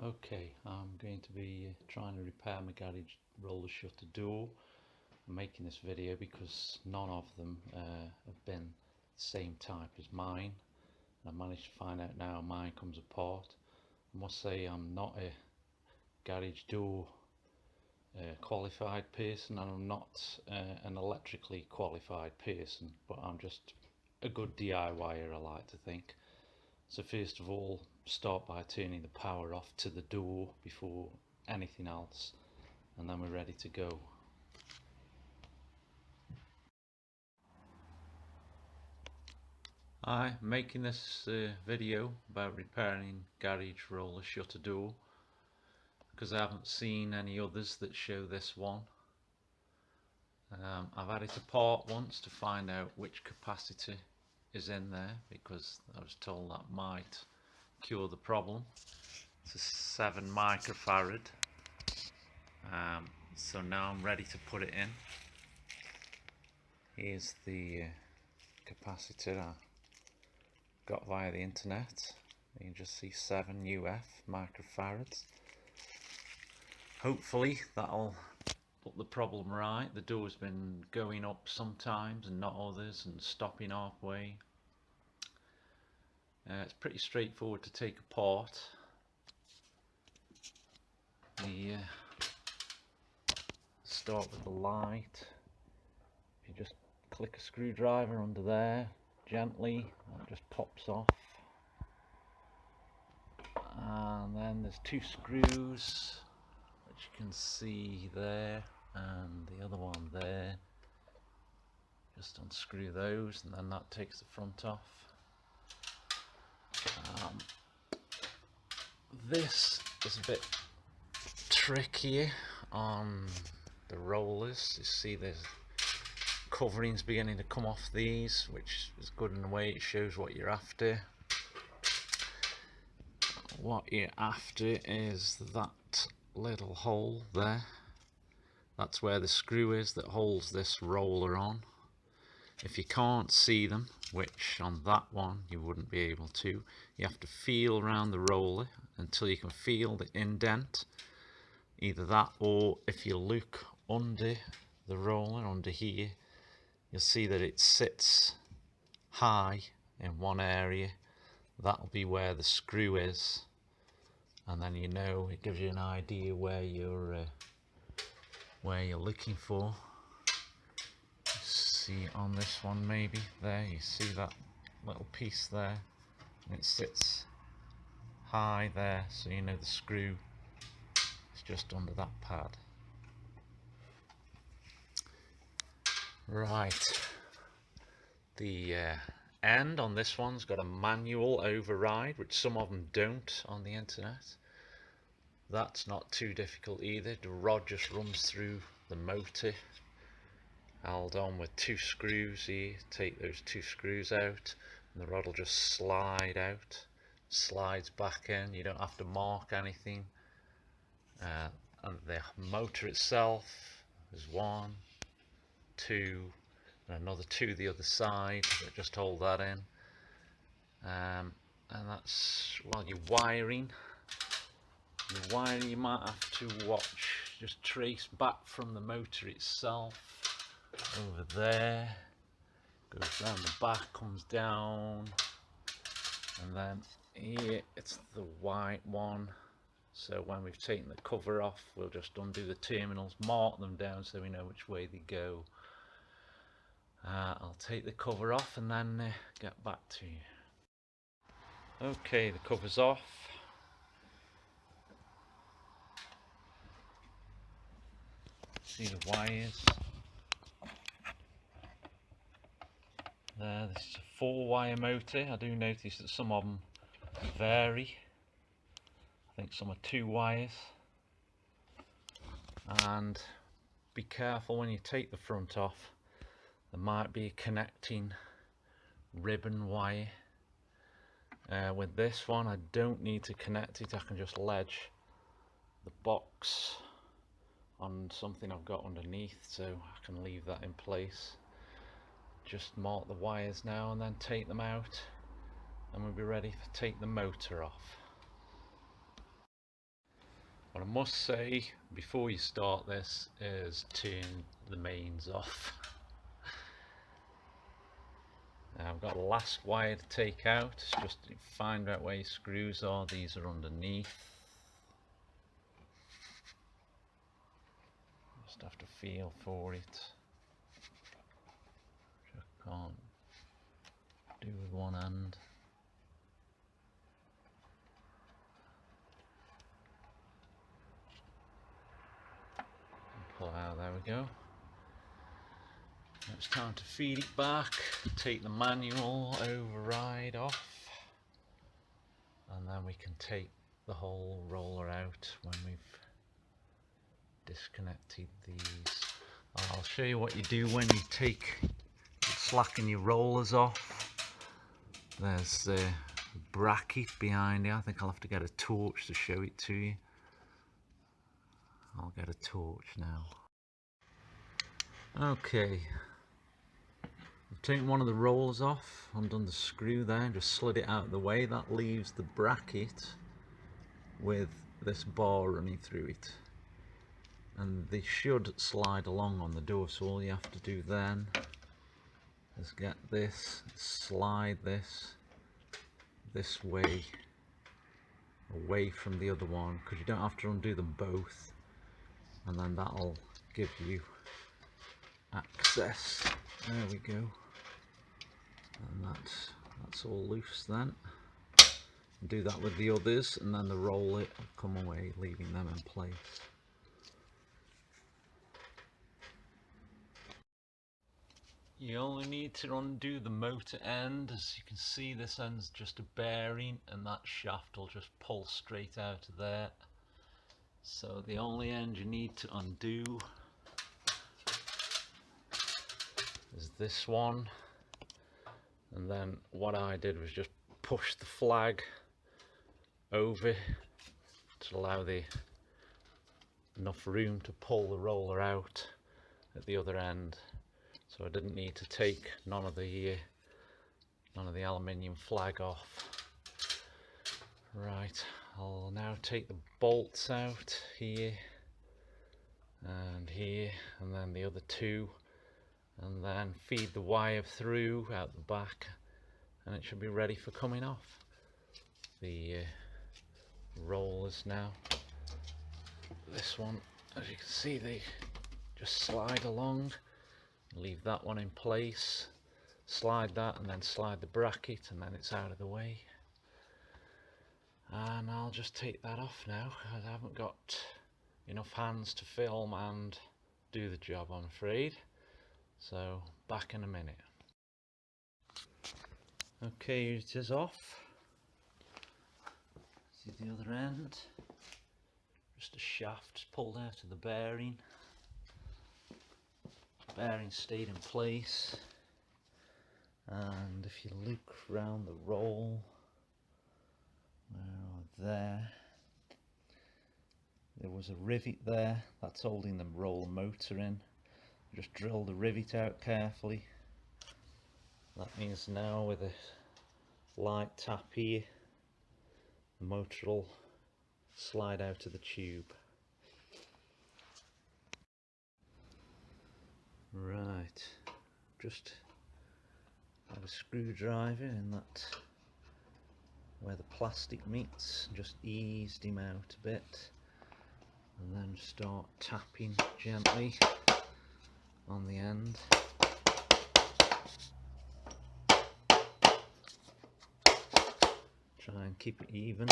Okay, I'm going to be trying to repair my garage roller shutter door. I'm making this video because none of them have been the same type as mine. I managed to find out now mine comes apart. I must say I'm not a garage door qualified person, and I'm not an electrically qualified person, but I'm just a good DIYer, I like to think. So first of all, start by turning the power off to the door before anything else, and then we're ready to go. I'm making this video about repairing garage roller shutter door because I haven't seen any others that show this one. I've had it apart once to find out which capacitor is in there because I was told that might cure the problem. It's a 7 microfarad. So now I'm ready to put it in. Here's the capacitor I got via the internet. You can just see 7 UF microfarads. Hopefully that'll put the problem right. The door's been going up sometimes and not others, and stopping halfway. It's pretty straightforward to take apart. We start with the light. You just click a screwdriver under there gently, it just pops off. And then there's 2 screws which you can see there, and the other one there. Just unscrew those, and then that takes the front off. This is a bit trickier on the rollers. You see there's coverings beginning to come off these, which is good in a way. It shows what you're after. What you're after is that little hole there. That's where the screw is that holds this roller on. If you can't see them, which on that one you wouldn't be able to, you have to feel around the roller until you can feel the indent. Either that, or if you look under the roller, under here, you'll see that it sits high in one area. That'll be where the screw is, and then you know, it gives you an idea where you're looking for. See on this one, maybe there, you see that little piece there, and it sits high there, so you know the screw is just under that pad. Right, the end on this one's got a manual override, which some of them don't on the internet. That's not too difficult either. The rod just runs through the motor, held on with 2 screws here. Take those 2 screws out and the rod will just slide out, slides back in. You don't have to mark anything. And the motor itself is 1, 2, and another 2 the other side that just hold that in. And that's, well, your wiring you might have to watch, just trace back from the motor itself over there, goes round the back, comes down, and then here it's the white one. So when we've taken the cover off, we'll just undo the terminals, mark them down so we know which way they go. I'll take the cover off and then get back to you. Okay, the cover's off. See the wires there. This is a 4-wire motor. I do notice that some of them vary. I think some are 2 wires. And be careful when you take the front off, there might be a connecting ribbon wire. With this one I don't need to connect it, I can just ledge the box on something I've got underneath, so I can leave that in place. Just mark the wires now and then take them out, and we'll be ready to take the motor off. I must say before you start this is turn the mains off. Now I've got a last wire to take out. It's just to find out where your screws are. These are underneath. Just have to feel for it. Just can't do with one hand. Pull out, there we go. Now it's time to feed it back, take the manual override off, and then we can take the whole roller out when we've disconnected these. I'll show you what you do when you slacken your rollers off. There's the bracket behind it. I think I'll have to get a torch to show it to you. I'll get a torch now. Okay, I've taken one of the rollers off, undone the screw there, just slid it out of the way. That leaves the bracket with this bar running through it, and they should slide along on the door. So all you have to do then is get this, slide this way away from the other one, because you don't have to undo them both, and then that'll give you access. There we go, and that's all loose then. Do that with the others, and then the roller will come away, leaving them in place. You only need to undo the motor end. As you can see, this end's just a bearing, and that shaft will just pull straight out of there. So the only end you need to undo is this one, and then what I did was just push the flag over to allow enough room to pull the roller out at the other end. So I didn't need to take none of the aluminium flag off. Right, I'll now take the bolts out here, and then the other two, and then feed the wire through out the back, and it should be ready for coming off. The rollers now, this one, as you can see, they just slide along. Leave that one in place, slide that, and then slide the bracket, and then it's out of the way. And I'll just take that off now, because I haven't got enough hands to film and do the job, I'm afraid. So back in a minute. Okay, it is off. See the other end, just a shaft pulled out of the bearing. Bearing stayed in place, and if you look round the roll, there was a rivet there that's holding the roller motor in. Just drill the rivet out carefully. That means now with a light tap here, the motor will slide out of the tube. Right, just have a screwdriver in that where the plastic meets, just eased him out a bit, and then start tapping gently on the end. Try and keep it even.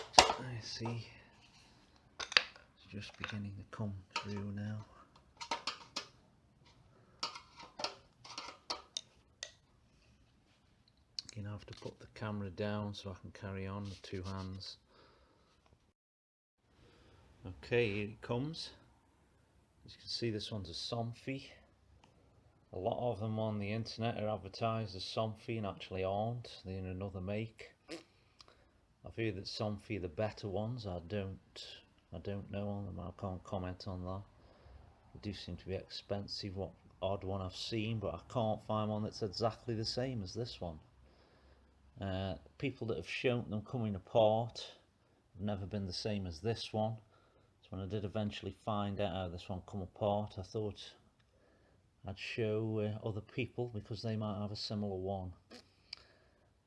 I see. Just beginning to come through now. You know, I have to put the camera down so I can carry on with two hands. Okay, here it comes. As you can see, this one's a Somfy. A lot of them on the internet are advertised as Somfy and actually aren't. They're in another make. I've heard that Somfy are the better ones. I don't know on them. I can't comment on that. They do seem to be expensive. What odd one I've seen, but I can't find one that's exactly the same as this one. People that have shown them coming apart have never been the same as this one. So when I did eventually find out how this one come apart, I thought I'd show other people because they might have a similar one.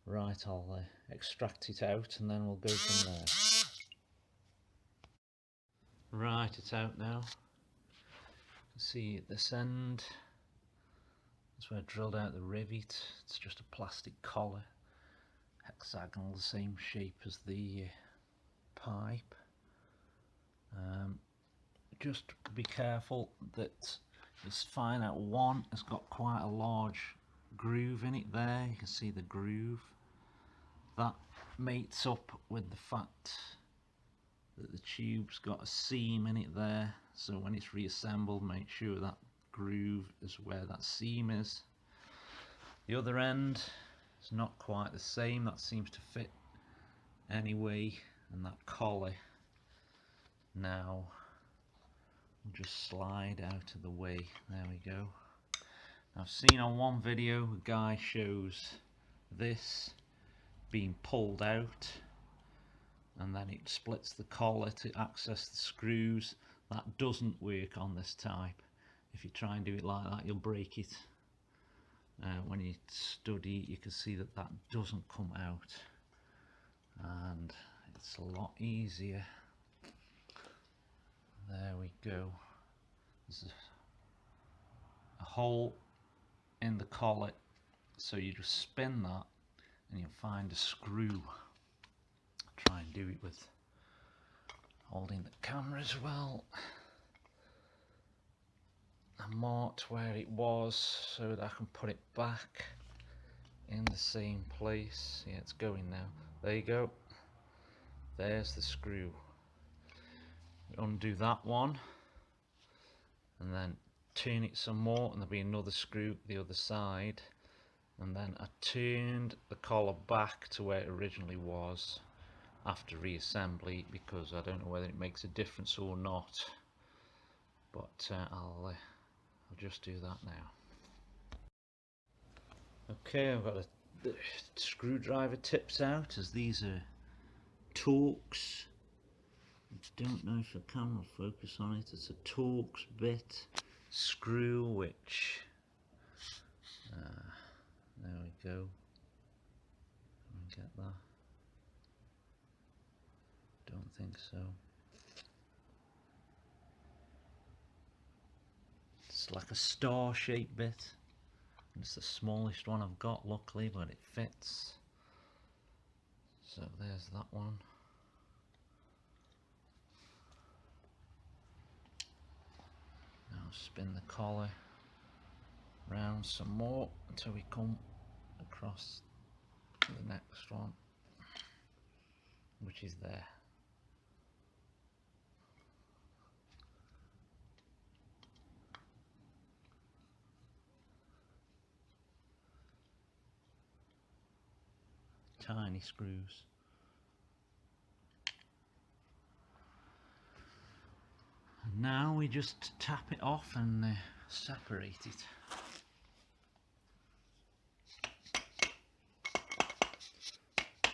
Right, I'll extract it out and then we'll go from there. Right, it's out now. You can see at this end, that's where I drilled out the rivet. It's just a plastic collar, hexagonal, the same shape as the pipe. Just be careful that you find out one has got quite a large groove in it there. You can see the groove. That mates up with the fact that the tube's got a seam in it there, so when it's reassembled, make sure that groove is where that seam is. The other end is not quite the same. That seems to fit anyway, and that collar now will just slide out of the way. There we go. I've seen on one video a guy shows this being pulled out and then it splits the collar to access the screws. That doesn't work on this type. If you try and do it like that, you'll break it. When you study, you can see that that doesn't come out, and it's a lot easier. There we go. There's a hole in the collet, so you just spin that and you'll find a screw. Try and do it with holding the camera as well. I marked where it was so that I can put it back in the same place. Yeah, it's going now. There you go. There's the screw. Undo that one and then turn it some more, and there'll be another screw the other side, and then I turned the collar back to where it originally was after reassembly, because I don't know whether it makes a difference or not, but I'll just do that now. Okay, I've got the screwdriver tips out, as these are Torx. I don't know if the camera will focus on it. It's a Torx bit screw, which there we go. Get that? Don't think so. It's like a star-shaped bit. It's the smallest one I've got, luckily, but it fits. So there's that one. Now spin the collar round some more until we come across to the next one, which is there. Tiny screws. And now we just tap it off and separate it.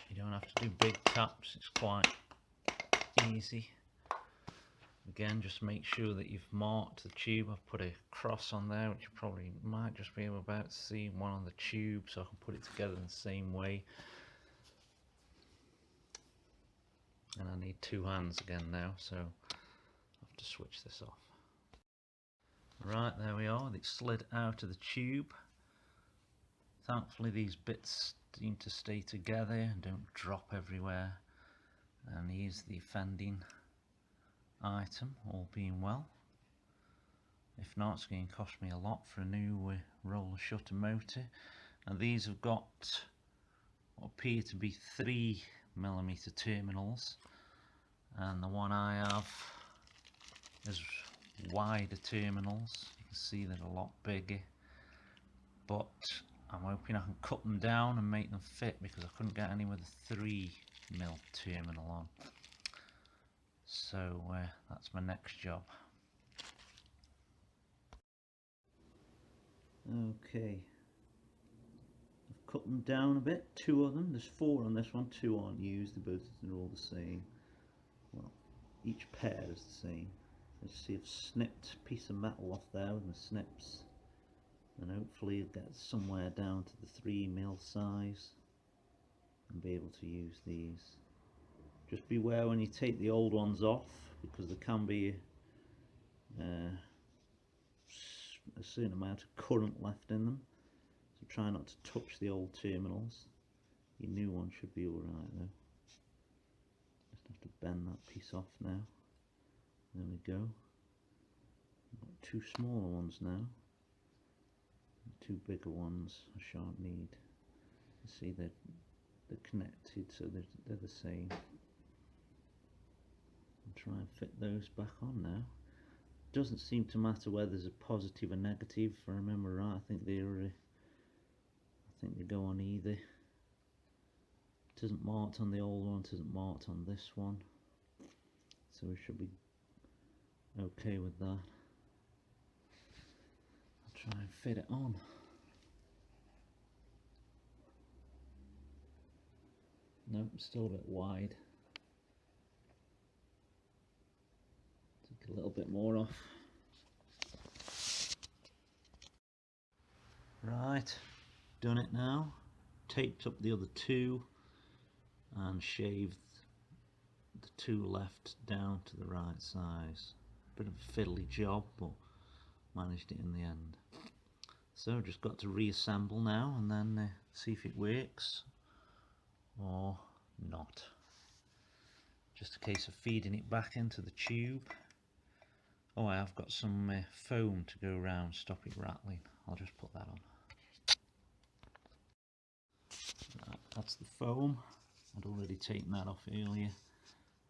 You don't have to do big taps, it's quite easy. Again, just make sure that you've marked the tube. I've put a cross on there, which you probably might just be about to see, one on the tube, so I can put it together in the same way. And I need two hands again now, so I have to switch this off. Right, there we are, it slid out of the tube. Thankfully these bits seem to stay together and don't drop everywhere. And here's the fending item, all being well. If not, it's going to cost me a lot for a new roller shutter motor. And these have got what appear to be 3mm terminals, and the one I have has wider terminals. You can see they're a lot bigger, but I'm hoping I can cut them down and make them fit, because I couldn't get any with a 3mm terminal on. So that's my next job. Okay, I've cut them down a bit, 2 of them. There's 4 on this one, 2 aren't used, they're all the same. Well, each pair is the same. Let's see, I've snipped a piece of metal off there with my snips, and hopefully it'll get somewhere down to the 3mm size and be able to use these. Just beware when you take the old ones off, because there can be a certain amount of current left in them, so try not to touch the old terminals. Your new one should be alright though. Just have to bend that piece off now. There we go. I've got 2 smaller ones now. 2 bigger ones I shan't need. You see they're connected, so they're the same. I'll try and fit those back on now. Doesn't seem to matter whether there's a positive or negative, if I remember right. I think they go on either. It isn't marked on the old one, it isn't marked on this one, so we should be okay with that. I'll try and fit it on. Nope, still a bit wide. Take a little bit more off. Right, done it now. Taped up the other 2 and shaved the 2 left down to the right size. Bit of a fiddly job, but managed it in the end. So just got to reassemble now and then see if it works or not. Just a case of feeding it back into the tube. Oh, I have got some foam to go around, stop it rattling. I'll just put that on. That's the foam. I'd already taken that off earlier.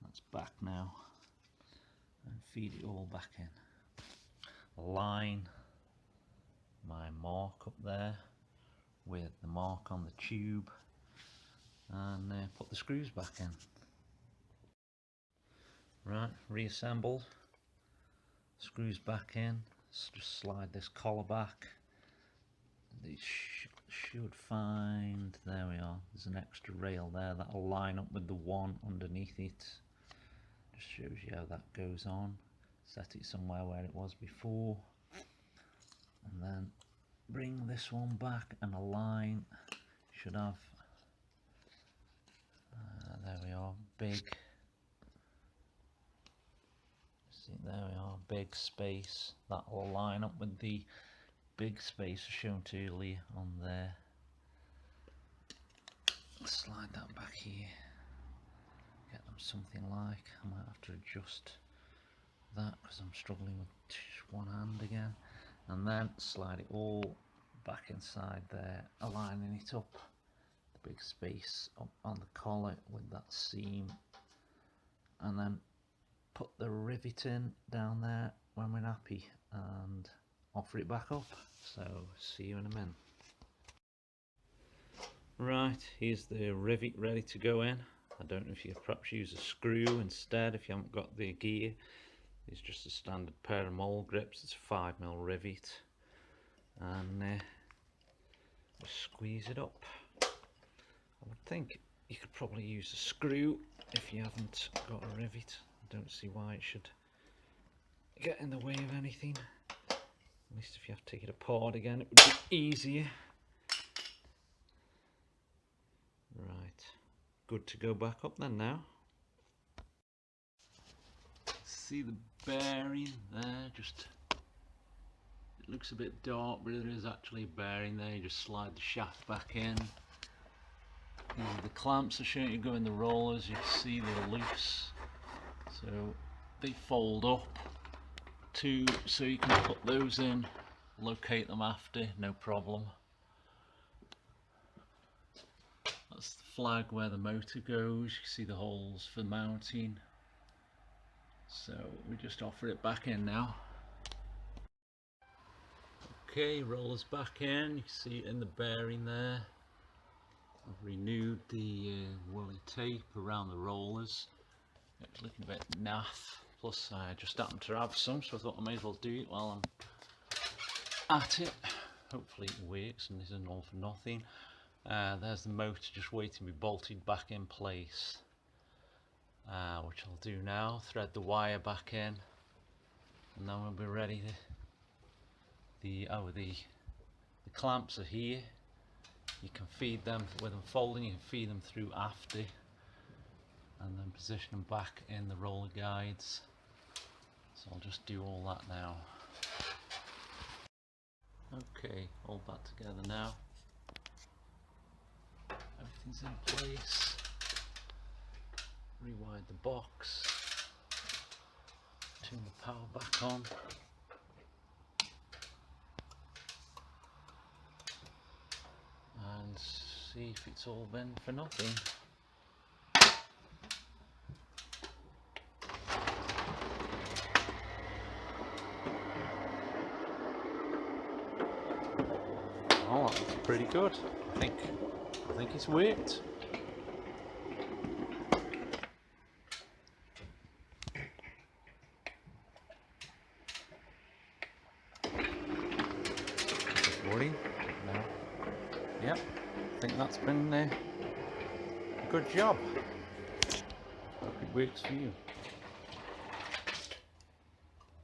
That's back now. And feed it all back in. Line my mark up there with the mark on the tube and put the screws back in. Right, reassembled. Screws back in. Just slide this collar back. These should find, there we are, there's an extra rail there that'll line up with the one underneath it. Just shows you how that goes on. Set it somewhere where it was before, and then bring this one back and align. Should have, there we are, big, see, there we are, big space. That will line up with the big space shown to you earlier on there. Slide that back here, get them something like, I might have to adjust that because I'm struggling with one hand again, and then slide it all back inside there, aligning it up, the big space up on the collar with that seam, and then put the rivet in down there when we're happy and offer it back up. So see you in a minute. Right, here's the rivet ready to go in. I don't know if you perhaps use a screw instead if you haven't got the gear. It's just a standard pair of mole grips. It's a 5mm rivet, and just squeeze it up. I would think you could probably use a screw if you haven't got a rivet. I don't see why it should get in the way of anything. At least if you have to take it apart again, it would be easier. Right, good to go back up then now. See the bearing there, just, it looks a bit dark, but there is actually a bearing there. You just slide the shaft back in. These are the clamps I showed you go in the rollers. You can see they're loose, so they fold up too, so you can put those in, locate them after, no problem. That's the flag where the motor goes. You can see the holes for mounting. So we just offer it back in now. Okay, rollers back in. You can see it in the bearing there. I've renewed the woolly tape around the rollers. It's looking a bit naff. Plus I just happened to have some, so I thought I may as well do it while I'm at it. Hopefully it works and isn't all for nothing. There's the motor just waiting to be bolted back in place, which I'll do now. Thread the wire back in, and then we'll be ready to, the clamps are here. You can feed them with them folding, you can feed them through after and then position them back in the roller guides. So I'll just do all that now. Okay, all back together now. Everything's in place. Rewired the box. Turn the power back on. And see if it's all been for nothing. Oh, that's pretty good. I think it's worked. Recording. No. Yep. I think that's been a good job. Hope it works for you.